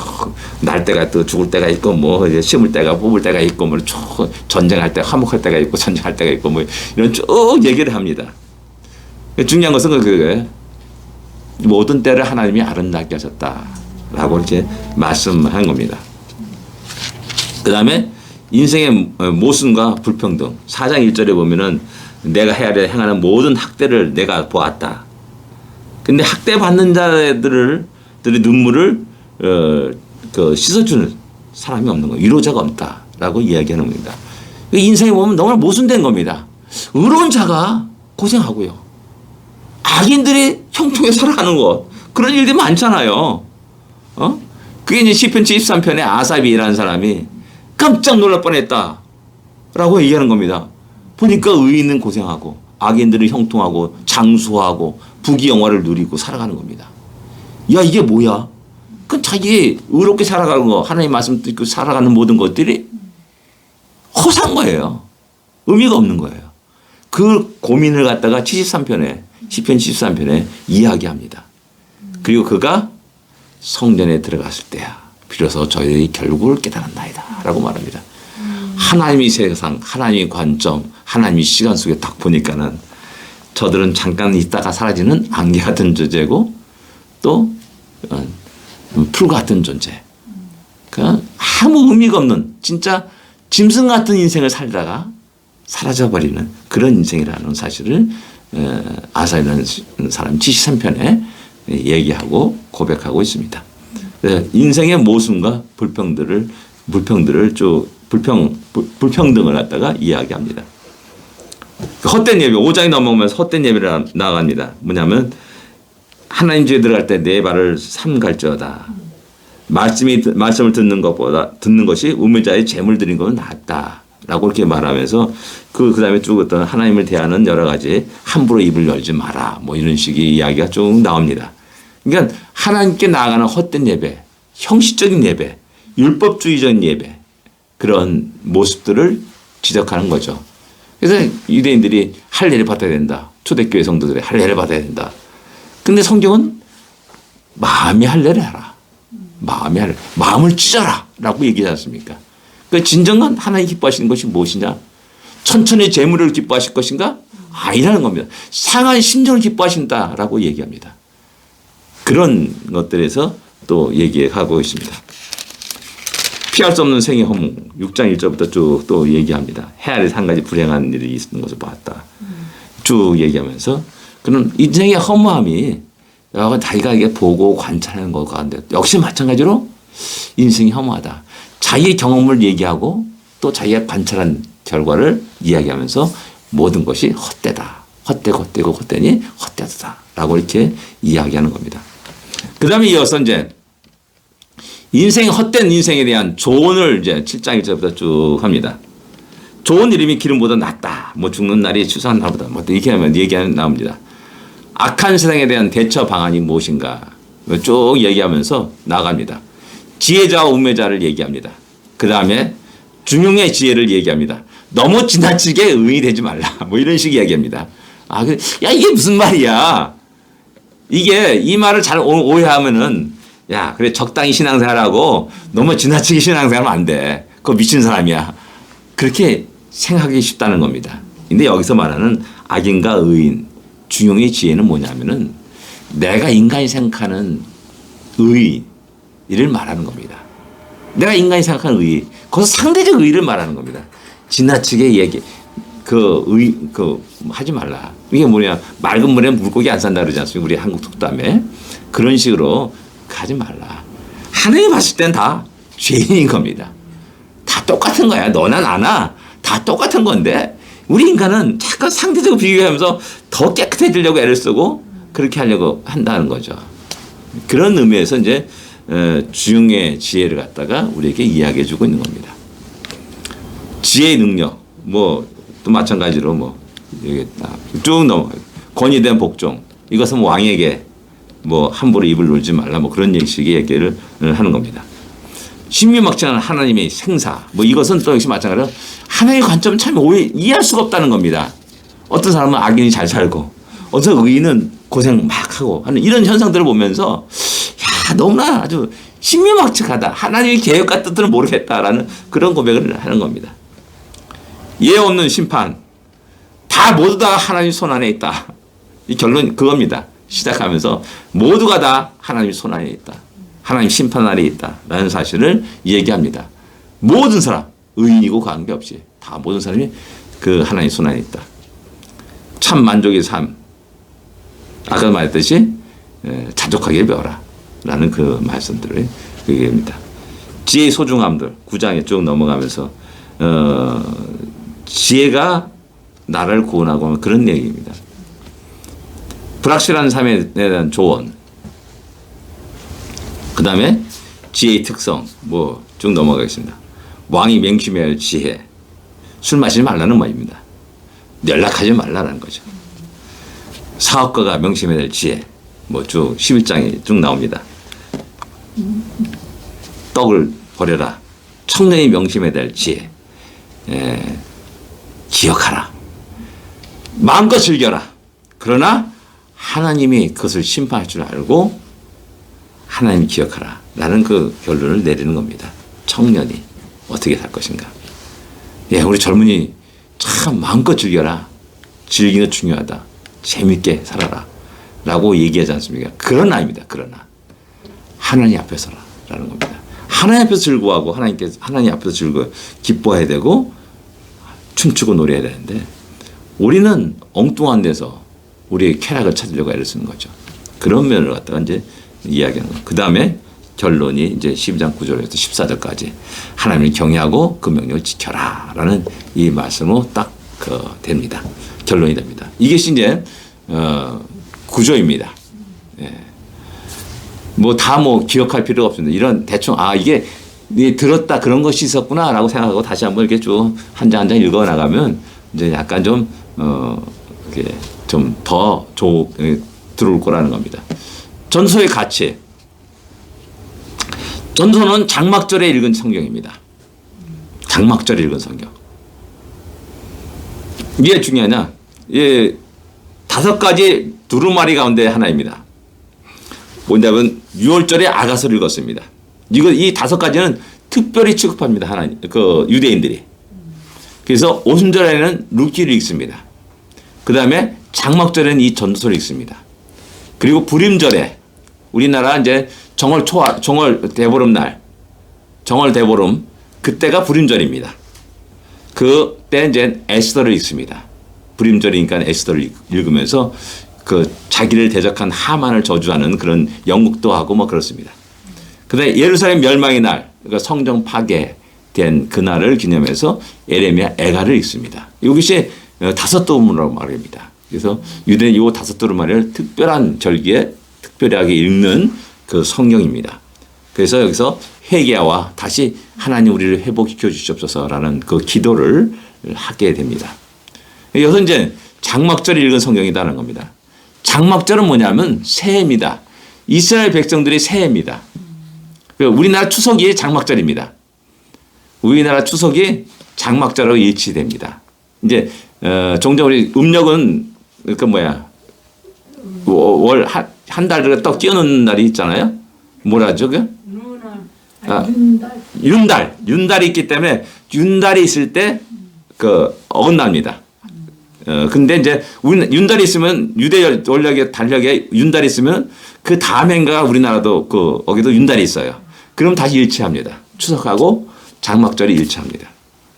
날 때가 또 죽을 때가 있고, 뭐, 이제 심을 때가 뽑을 때가 있고, 뭐, 쭉, 전쟁할 때, 화목할 때가 있고, 전쟁할 때가 있고, 뭐, 이런 쭉 얘기를 합니다. 중요한 것은 그거예요. 모든 때를 하나님이 아름답게 하셨다라고 이렇게 말씀한 겁니다. 그 다음에 인생의 모순과 불평등. 4장 1절에 보면은 내가 헤아려 행하는 모든 학대를 내가 보았다. 근데 학대받는 자들의 눈물을 씻어주는 사람이 없는 거예요. 위로자가 없다라고 이야기하는 겁니다. 인생에 보면 너무 모순된 겁니다. 의로운 자가 고생하고요. 악인들이 형통에 살아가는 것. 그런 일들이 많잖아요. 그게 이제 시편 73편에 아삽이라는 사람이 깜짝 놀랄 뻔했다. 라고 얘기하는 겁니다. 보니까 의인은 고생하고 악인들은 형통하고 장수하고 부귀영화를 누리고 살아가는 겁니다. 야 이게 뭐야? 그건 자기 의롭게 살아가는 거 하나님 말씀 듣고 살아가는 모든 것들이 허사한 거예요. 의미가 없는 거예요. 그 고민을 갖다가 73편에 시편 73편에 이야기합니다. 그리고 그가 성전에 들어갔을 때야 비로소 저희의 결국을 깨달았나이다 라고 말합니다. 하나님의 세상, 하나님의 관점, 하나님의 시간 속에 딱 보니까는 저들은 잠깐 있다가 사라지는 안개 같은 존재고 또 풀 같은 존재. 그냥 아무 의미가 없는 진짜 짐승 같은 인생을 살다가 사라져버리는 그런 인생이라는 사실을 아사이라는 사람 73편에 얘기하고 고백하고 있습니다. 인생의 모순과 불평등을 갖다가 이야기합니다. 헛된 예배 5장이 넘어오면서 헛된 예배를 나아갑니다. 뭐냐면 하나님 집에 들어갈 때 내 발을 삼갈지어다. 말씀을 듣는 것이 우매자의 재물 드린 것은 낫다라고 이렇게 말하면서 그다음에 쭉 어떤 하나님을 대하는 여러 가지 함부로 입을 열지 마라 뭐 이런 식의 이야기가 쭉 나옵니다. 그러니까 하나님께 나아가는 헛된 예배, 형식적인 예배, 율법주의적인 예배 그런 모습들을 지적하는 거죠. 그래서 유대인들이 할례를 받아야 된다. 초대교회 성도들이 할례를 받아야 된다. 근데 성경은 마음의 할례를 해라. 마음을 찢어라 라고 얘기하지 않습니까? 그러니까 진정한 하나님 기뻐하시는 것이 무엇이냐? 천천히 재물을 기뻐하실 것인가? 아니라는 겁니다. 상한 심정을 기뻐하신다라고 얘기합니다. 그런 것들에서 또 얘기하고 있습니다. 피할 수 없는 생의 허무 6장 1절부터 쭉 또 얘기합니다. 헤아려서 한 가지 불행한 일이 있는 것을 봤다. 쭉 얘기하면서 그런 인생의 허무함이 자기가 이게 보고 관찰하는 것 가운데 역시 마찬가지로 인생이 허무하다. 자기의 경험을 얘기하고 또 자기가 관찰한 결과를 이야기하면서 모든 것이 헛되다. 헛되고 헛되니 헛되다라고 이렇게 이야기하는 겁니다. 그 다음에 이어서 이제 헛된 인생에 대한 조언을 이제 7장 1절부터 쭉 합니다. 좋은 이름이 기름보다 낫다. 뭐 죽는 날이 추수한 날보다 뭐 이렇게 하면 얘기하는 나옵니다. 악한 세상에 대한 대처 방안이 무엇인가 쭉 얘기하면서 나갑니다. 지혜자와 우매자를 얘기합니다. 그 다음에 중용의 지혜를 얘기합니다. 너무 지나치게 의인이 되지 말라. 뭐 이런 식의 이야기합니다. 야 이게 무슨 말이야? 이게 이 말을 잘 오해하면은 야 그래 적당히 신앙생활하고 너무 지나치게 신앙생활하면 안 돼. 그거 미친 사람이야. 그렇게 생각하기 쉽다는 겁니다. 근데 여기서 말하는 악인과 의인 중용의 지혜는 뭐냐면은 내가 인간이 생각하는 의의를 말하는 겁니다. 내가 인간이 생각하는 의. 거기서 상대적 의의를 말하는 겁니다. 지나치게 얘기, 하지 말라. 이게 뭐냐. 맑은 물에 물고기 안 산다 그러지 않습니까? 우리 한국 속담에. 그런 식으로 가지 말라. 하나님 봤을 땐 다 죄인인 겁니다. 다 똑같은 거야. 너나 나나 다 똑같은 건데 우리 인간은 잠깐 상대적으로 비교하면서 더 깨끗해지려고 애를 쓰고 그렇게 하려고 한다는 거죠. 그런 의미에서 이제 주용의 지혜를 갖다가 우리에게 이야기해 주고 있는 겁니다. 지혜의 능력, 또 마찬가지로 쭉 넘어가요. 권위된 복종. 이것은 왕에게 함부로 입을 놀지 말라 그런 식의 얘기를 하는 겁니다. 신비막창한 하나님의 생사. 이것은 또 역시 마찬가지로 하나님의 관점은 참 이해할 수가 없다는 겁니다. 어떤 사람은 악인이 잘 살고 어떤 의인은 고생 막 하고 하는 이런 현상들을 보면서 너무나 아주 신비막측하다. 하나님의 계획과 뜻을 모르겠다라는 그런 고백을 하는 겁니다. 예 없는 심판. 모두 다 하나님 손 안에 있다. 이 결론 그겁니다. 시작하면서 모두가 다 하나님 손 안에 있다. 하나님 심판 아래 있다. 라는 사실을 얘기합니다. 모든 사람, 의인이고 관계없이 다 모든 사람이 그 하나님 손 안에 있다. 참 만족의 삶. 아까 말했듯이 자족하게 배워라. 라는 그 말씀들을 얘기합니다. 지혜의 소중함들 9장에 쭉 넘어가면서 지혜가 나라를 구원하고 하는 그런 얘기입니다. 불확실한 삶에 대한 조언. 그 다음에 지혜의 특성 쭉 넘어가겠습니다. 왕이 맹심해야 할 지혜. 술 마시지 말라는 말입니다. 연락하지 말라는 거죠. 사업가가 명심해야 할 지혜. 쭉 11장에 쭉 나옵니다. 떡을 버려라. 청년이 명심해야 될 지혜. 기억하라. 마음껏 즐겨라. 그러나 하나님이 그것을 심판할 줄 알고 하나님 기억하라. 라는 그 결론을 내리는 겁니다. 청년이 어떻게 살 것인가. 우리 젊은이 참 마음껏 즐겨라. 즐기는 중요하다. 재밌게 살아라. 라고 얘기하지 않습니까? 그러나 아닙니다. 그러나 하나님 앞에서라. 라는 겁니다. 하나님 앞에서 즐거워하고 하나님 앞에서 기뻐해야 되고 춤추고 노래해야 되는데 우리는 엉뚱한 데서 우리의 쾌락을 찾으려고 애를 쓰는 거죠. 그런 면을 갖다가 이제 이야기하는 거예요. 그 다음에 결론이 이제 12장 9절에서 14절까지 하나님을 경외하고 그 명령을 지켜라. 라는 이 말씀으로 딱 됩니다. 결론이 됩니다. 이것이 이제 구조입니다. 다 기억할 필요가 없습니다. 이런 대충 이게 들었다 그런 것이 있었구나라고 생각하고 다시 한번 이렇게 쭉 한 장 한 장 읽어 나가면 이제 약간 좀 더 들어올 거라는 겁니다. 전서의 가치. 전서는 장막절에 읽은 성경입니다. 장막절에 읽은 성경. 이게 중요하냐? 5가지 두루마리 가운데 하나입니다. 뭐냐면 6월절에 아가서를 읽었습니다. 이 5가지는 특별히 취급합니다. 하나님, 유대인들이. 그래서 오순절에는 룻기를 읽습니다. 그 다음에 장막절에는 이 전도서를 읽습니다. 그리고 불임절에 우리나라 이제 정월 대보름 그때가 불임절입니다. 그때 이제 에스더를 읽습니다. 불임절이니까 에스더를 읽으면서 자기를 대적한 하만을 저주하는 그런 연극도 하고 그렇습니다. 그다음에 예루살렘 멸망의 날, 그러니까 성정 파괴된 그날을 기념해서 에레미야 애가를 읽습니다. 이것이 5두루마리라고 말합니다. 그래서 유대는 이 5두루마리를 특별한 절기에 특별하게 읽는 그 성경입니다. 그래서 여기서 회개와 다시 하나님 우리를 회복시켜 주시옵소서라는 그 기도를 하게 됩니다. 여기서 이제 장막절에 읽은 성경이라는 겁니다. 장막절은 뭐냐면 새해입니다. 이스라엘 백성들의 새해입니다. 우리나라 추석이 장막절입니다. 우리나라 추석이 장막절하고 일치됩니다. 이제 종종 우리 음력은 월 한 달을 또 끼워놓는 날이 있잖아요. 뭐라죠, 그? 윤달이 있기 때문에 윤달이 있을 때 어긋납니다. 근데 이제 윤달이 있으면 유대 원력의 달력에 윤달이 있으면 그 다음 해인가 우리나라도 거기도 윤달이 있어요. 그럼 다시 일치합니다. 추석하고 장막절이 일치합니다.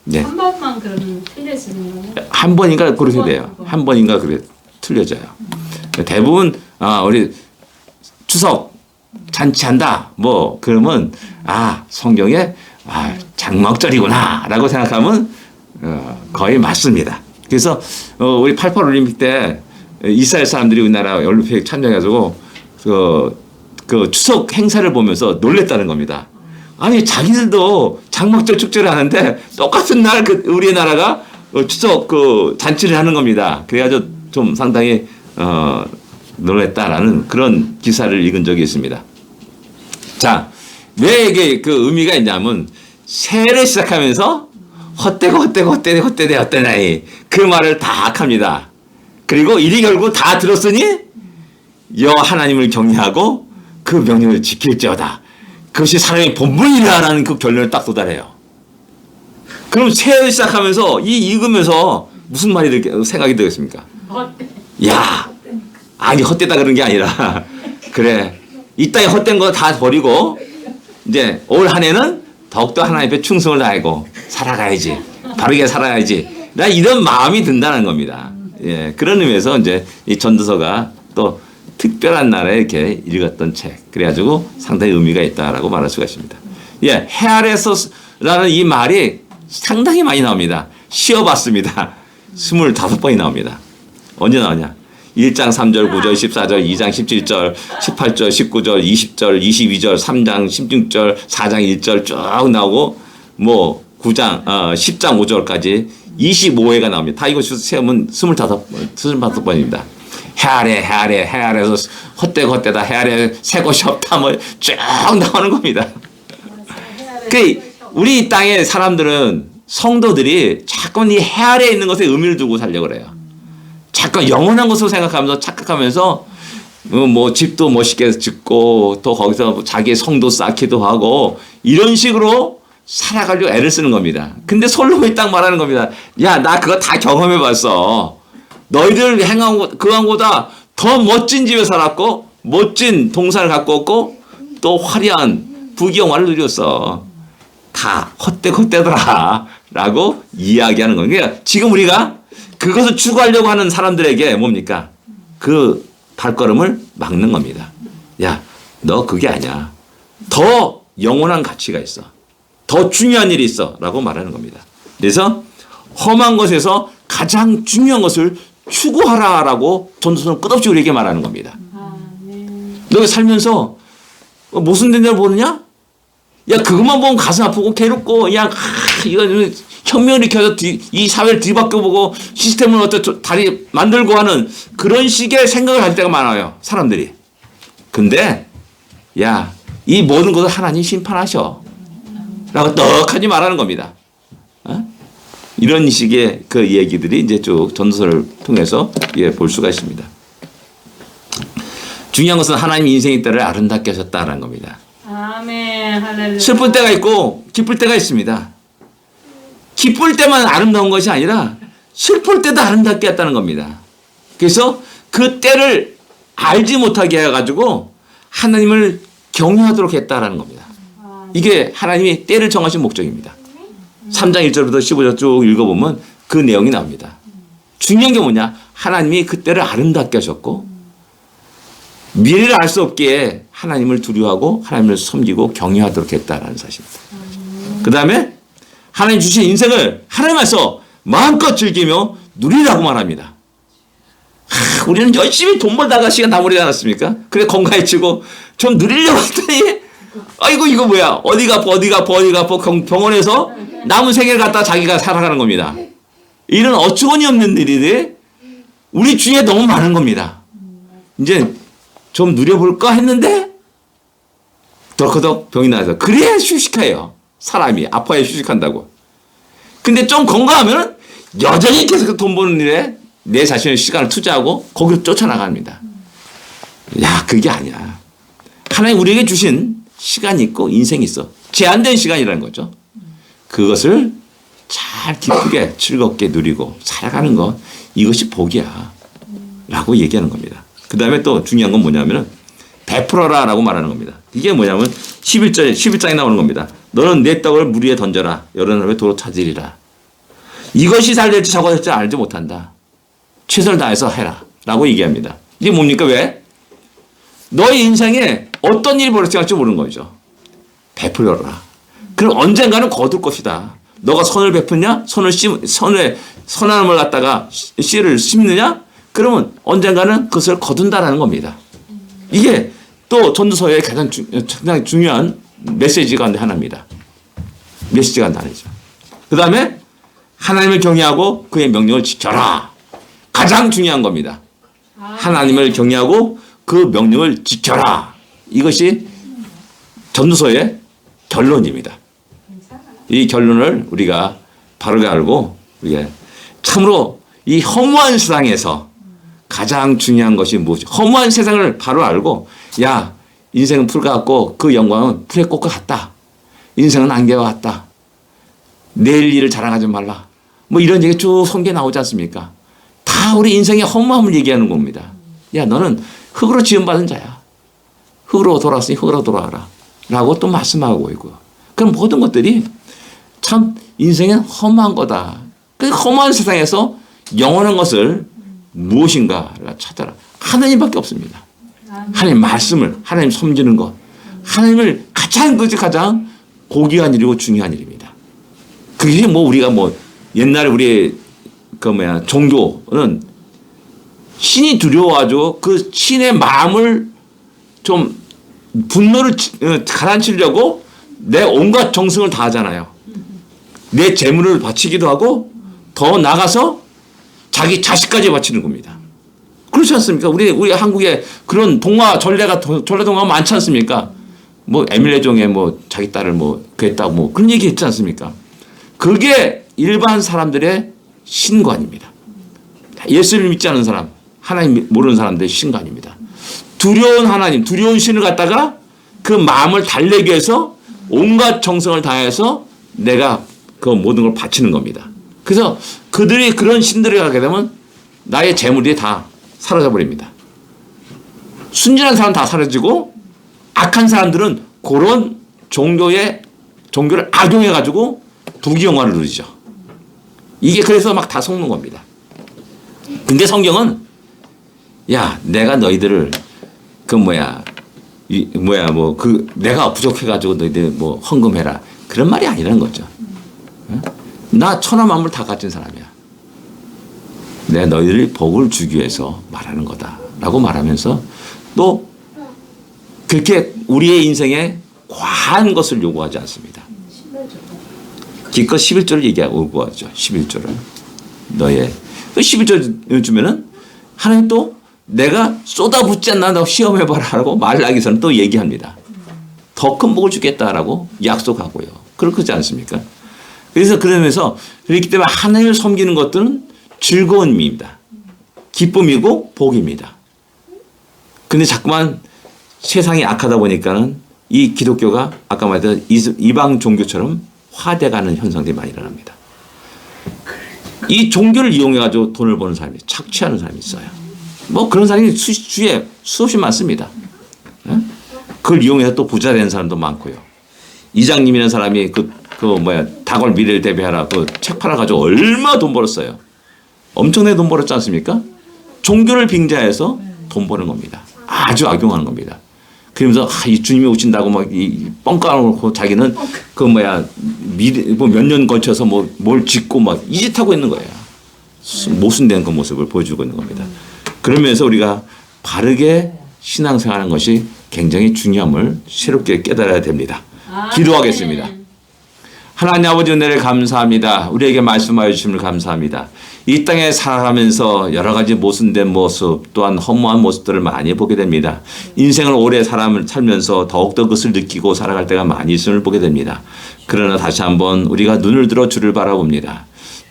네. 한 번만 그러면 틀려지는 거예요? 한 번인가 그렇게 돼요. 한 번인가 그래 틀려져요. 대부분 우리 추석 잔치한다 뭐 그러면 성경에 장막절이구나라고 생각하면 거의 맞습니다. 그래서 우리 88 올림픽 때 이스라엘 사람들이 우리나라 올림픽 참여해가지고 그 추석 행사를 보면서 놀랬다는 겁니다. 아니 자기들도 장막절 축제를 하는데 똑같은 날 우리 나라가 추석 잔치를 하는 겁니다. 그래가지고 좀 상당히 놀랬다라는 그런 기사를 읽은 적이 있습니다. 자, 왜 이게 그 의미가 있냐면 새해를 시작하면서 헛되나이 그 말을 다 합니다. 그리고 이리 결국 다 들었으니 여호와 하나님을 경외하고 그 명령을 지킬지어다. 그것이 사람의 본분이라는 그 결론을 딱 도달해요. 그럼 새해를 시작하면서 읽으면서 무슨 말이 생각이 들겠습니까? 야, 아니 헛되다 그런 게 아니라 그래 이 땅에 헛된 거 다 버리고 이제 올 한 해는 더욱더 하나님 앞에 충성을 다하고 살아가야지, 바르게 살아야지. 나 이런 마음이 든다는 겁니다. 예, 그런 의미에서 이제 이 전도서가 또 특별한 날에 이렇게 읽었던 책. 그래가지고 상당히 의미가 있다라고 말할 수가 있습니다. 예, 해 아래서라는 이 말이 상당히 많이 나옵니다. 쉬어봤습니다. 25번이 나옵니다. 언제 나오냐? 1장 3절, 9절, 14절, 2장 17절, 18절, 19절, 20절, 22절, 3장 16절, 4장 1절 쭉 나오고 뭐 9장, 10장 5절까지 25회가 나옵니다. 다 이거 세우면 25번입니다. 해 아래에서 헛되다, 해 아래 새 곳이 없다, 뭐 쭉 나오는 겁니다. 우리 땅의 사람들은 성도들이 자꾸 이 해 아래에 있는 것에 의미를 두고 살려고 그래요. 자꾸 영원한 것으로 생각하면서 착각하면서 뭐 집도 멋있게 짓고 또 거기서 자기의 성도 쌓기도 하고 이런 식으로 살아가려고 애를 쓰는 겁니다. 근데 솔로몬이 딱 말하는 겁니다. 야, 나 그거 다 경험해 봤어. 너희들 행한 그거보다 더 멋진 집에 살았고 멋진 동산을 갖고 왔고 또 화려한 부귀영화를 누렸어. 다 헛되더라 라고 이야기하는 거예요. 그러니까 지금 우리가 그것을 추구하려고 하는 사람들에게 뭡니까? 그 발걸음을 막는 겁니다. 야, 너 그게 아니야. 더 영원한 가치가 있어. 더 중요한 일이 있어 라고 말하는 겁니다. 그래서 험한 것에서 가장 중요한 것을 추구하라라고 전도서는 끝없이 우리에게 말하는 겁니다. 너가 살면서 무슨 된다를 보느냐? 야, 그것만 보면 가슴 아프고 괴롭고 이거 혁명을 일으켜서 이 사회를 뒤바꿔보고 시스템을 어떻게 다리 만들고 하는 그런 식의 생각을 할 때가 많아요. 사람들이. 근데 야, 이 모든 것을 하나님 심판하셔 라고 떡하니 말하는 겁니다. 이런 식의 그 얘기들이 이제 쭉 전도서를 통해서 볼 수가 있습니다. 중요한 것은 하나님 인생의 때를 아름답게 하셨다라는 겁니다. 아멘. 할렐루야. 슬플 때가 있고 기쁠 때가 있습니다. 기쁠 때만 아름다운 것이 아니라 슬플 때도 아름답게 했다는 겁니다. 그래서 그 때를 알지 못하게 해가지고 하나님을 경외하도록 했다라는 겁니다. 이게 하나님이 때를 정하신 목적입니다. 3장 1절부터 15절 쭉 읽어보면 그 내용이 나옵니다. 중요한 게 뭐냐? 하나님이 그 때를 아름답게 하셨고 미래를 알 수 없기에 하나님을 두려워하고 하나님을 섬기고 경외하도록 했다라는 사실입니다. 그 다음에 하나님 주신 인생을 하나님 안에서 마음껏 즐기며 누리라고 말합니다. 우리는 열심히 돈 벌다가 시간 다 버리지 않았습니까? 그래 건강해지고 좀 누리려고 했더니 아이고 이거 뭐야 어디가 아파 병원에서 남은 생애를 갖다 자기가 살아가는 겁니다. 이런 어처구니 없는 일들이 우리 주위에 너무 많은 겁니다. 이제 좀 누려볼까 했는데 덜커덕 병이 나서 그래야 휴식해요. 사람이 아파야 휴식한다고. 근데 좀 건강하면 여전히 계속 돈 버는 일에 내 자신의 시간을 투자하고 거기로 쫓아나갑니다. 야, 그게 아니야. 하나님 우리에게 주신 시간이 있고 인생이 있어. 제한된 시간이라는 거죠. 그것을 잘 기쁘게 즐겁게 누리고 살아가는 것 이것이 복이야 라고 얘기하는 겁니다. 그 다음에 또 중요한 건 뭐냐면 베풀어라라고 말하는 겁니다. 이게 뭐냐면 11장에 나오는 겁니다. 너는 내 떡을 물 위에 던져라. 여러 사람의 도로 찾으리라. 이것이 잘 될지 저것 될지 알지 못한다. 최선을 다해서 해라. 라고 얘기합니다. 이게 뭡니까? 왜? 너의 인생에 어떤 일이 벌어질지 모르는 거죠. 베풀어라. 그럼 언젠가는 거둘 것이다. 너가 선을 베푸냐? 선에 선함을 갖다가 씨를 심느냐? 그러면 언젠가는 그것을 거둔다라는 겁니다. 이게 또 전도서의 가장 중요한 메시지 가운데 하나입니다. 메시지 가운데 하나죠. 그 다음에 하나님을 경외하고 그의 명령을 지켜라. 가장 중요한 겁니다. 하나님을 경외하고 그 명령을 지켜라. 이것이 전도서의 결론입니다. 이 결론을 우리가 바르게 알고 우리가 참으로 이 허무한 세상에서 가장 중요한 것이 무엇이? 허무한 세상을 바로 알고 야 인생은 풀 같고 그 영광은 풀의 꽃과 같다. 인생은 안개와 같다. 내일 일을 자랑하지 말라. 뭐 이런 얘기 쭉 성경에 나오지 않습니까? 다 우리 인생의 허무함을 얘기하는 겁니다. 야 너는 흙으로 지음받은 자야. 흙으로 돌아왔으니 흙으로 돌아와라. 라고 또 말씀하고 있고. 그럼 모든 것들이 참 인생은 허무한 거다. 그 허무한 세상에서 영원한 것을 무엇인가 찾아라. 하나님밖에 없습니다. 하나님 말씀을, 하나님 섬기는 것. 하나님을 가장 고귀한 일이고 중요한 일입니다. 그게 뭐 우리가 뭐 옛날에 우리 종교는 신이 두려워가지고 그 신의 마음을 좀 분노를 가라앉히려고 내 온갖 정성을 다하잖아요. 내 재물을 바치기도 하고 더 나가서 자기 자식까지 바치는 겁니다. 그렇지 않습니까? 우리 한국에 그런 전래 동화 많지 않습니까? 뭐 에밀레종에 뭐 자기 딸을 뭐 그랬다고 뭐 그런 얘기 했지 않습니까? 그게 일반 사람들의 신관입니다. 예수를 믿지 않는 사람, 하나님 모르는 사람들의 신관입니다. 두려운 하나님, 두려운 신을 갖다가 그 마음을 달래기 위해서 온갖 정성을 다해서 내가 그 모든 걸 바치는 겁니다. 그래서 그들이 그런 신들을 가게 되면 나의 재물이 다 사라져 버립니다. 순진한 사람은 다 사라지고 악한 사람들은 그런 종교를 악용해 가지고 부귀영화를 누리죠. 이게 그래서 막 다 속는 겁니다. 근데 성경은 야 내가 너희들을 내가 부족해가지고 너희들 뭐 헌금해라 그런 말이 아니라는 거죠. 나 천하 만물 다 가진 사람이야. 내가 너희들이 복을 주기 위해서 말하는 거다라고 말하면서 또 그렇게 우리의 인생에 과한 것을 요구하지 않습니다. 기껏 11조를 얘기하고 하죠. 11조를 너의 11조 주면은 하나님 또 내가 쏟아붓지 않나 너 시험해봐라라고 말하기 전에 또 얘기합니다. 더 큰 복을 주겠다라고 약속하고요. 그렇지 않습니까? 그래서 그러면서 그렇기 때문에 하나님을 섬기는 것들은 즐거움입니다. 기쁨이고 복입니다. 근데 자꾸만 세상이 악하다 보니까는 이 기독교가 아까 말했던 이방 종교처럼 화돼가는 현상들이 많이 일어납니다. 이 종교를 이용해가지고 돈을 버는 사람이 착취하는 사람이 있어요. 뭐 그런 사람이 주위에 수없이 많습니다. 그걸 이용해서 또 부자 되는 사람도 많고요. 이장님이라는 사람이 다골 미래를 대비하라 그 책 팔아가지고 얼마 돈 벌었어요. 엄청나게 돈 벌었지 않습니까? 종교를 빙자해서 돈 버는 겁니다. 아주 악용하는 겁니다. 그러면서 이 주님이 오신다고 막 뻥 까놓고 자기는 몇 년 거쳐서 뭘 짓고 막 이 짓 하고 있는 거예요. 모순된 그 모습을 보여주고 있는 겁니다. 그러면서 우리가 바르게 신앙생활하는 것이 굉장히 중요함을 새롭게 깨달아야 됩니다. 기도하겠습니다. 하나님 아버지 은혜를 감사합니다. 우리에게 말씀하여 주심을 감사합니다. 이 땅에 살아가면서 여러 가지 모순된 모습 또한 허무한 모습들을 많이 보게 됩니다. 인생을 오래 살면서 더욱더 그것을 느끼고 살아갈 때가 많이 있음을 보게 됩니다. 그러나 다시 한번 우리가 눈을 들어 주를 바라봅니다.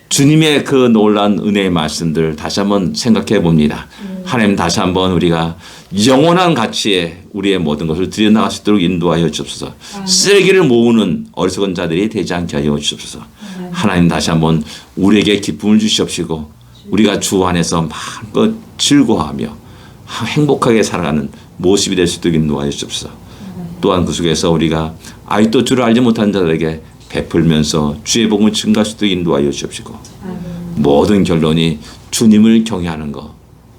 주님의 그 놀라운 은혜의 말씀들 다시 한번 생각해 봅니다. 하나님 다시 한번 우리가 영원한 가치에 우리의 모든 것을 들여나갈 수 있도록 인도하여 주옵소서. 쓰레기를 모으는 어리석은 자들이 되지 않게 하여 주옵소서. 하나님 다시 한번 우리에게 기쁨을 주시옵시고 우리가 주 안에서 마음껏 즐거워하며 행복하게 살아가는 모습이 될 수 있도록 인도하여 주옵소서. 또한 그 속에서 우리가 아직도 주를 알지 못한 자들에게 베풀면서 주의 복음을 증가할 수 있도록 인도하여 주옵시고 모든 결론이 주님을 경외하는 것,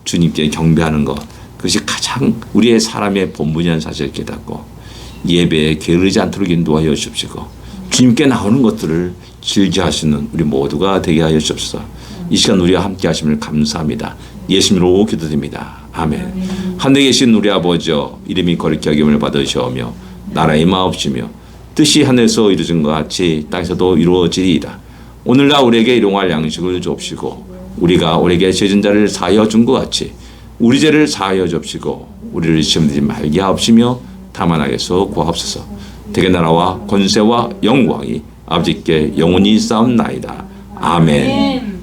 주님께 경배하는 것, 그것이 가장 우리의 사람의 본분이라는 사실을 깨닫고 예배에 게으르지 않도록 인도하여 주옵시고 주님께 나오는 것들을 즐겨할 수 있는 우리 모두가 되게 하여 주옵소서. 이 시간 우리와 함께 하심을 감사합니다. 예수님으로 기도드립니다. 아멘. 하늘에 계신 우리 아버지여, 이름이 거룩히 여김을 받으시오며 나라의 마옵시며 뜻이 하늘에서 이루어진 것 같이 땅에서도 이루어지리이다. 오늘날 우리에게 일용할 양식을 주옵시고 우리가 우리에게 죄진 자를 사하여 준 것 같이 우리 죄를 사하여 주옵시고 우리를 시험에 들지 말게 하옵시며 다만 악에서 구하옵소서. 대개 나라와 권세와 영광이 아버지께 영원히 쌓옵나이다. 아멘.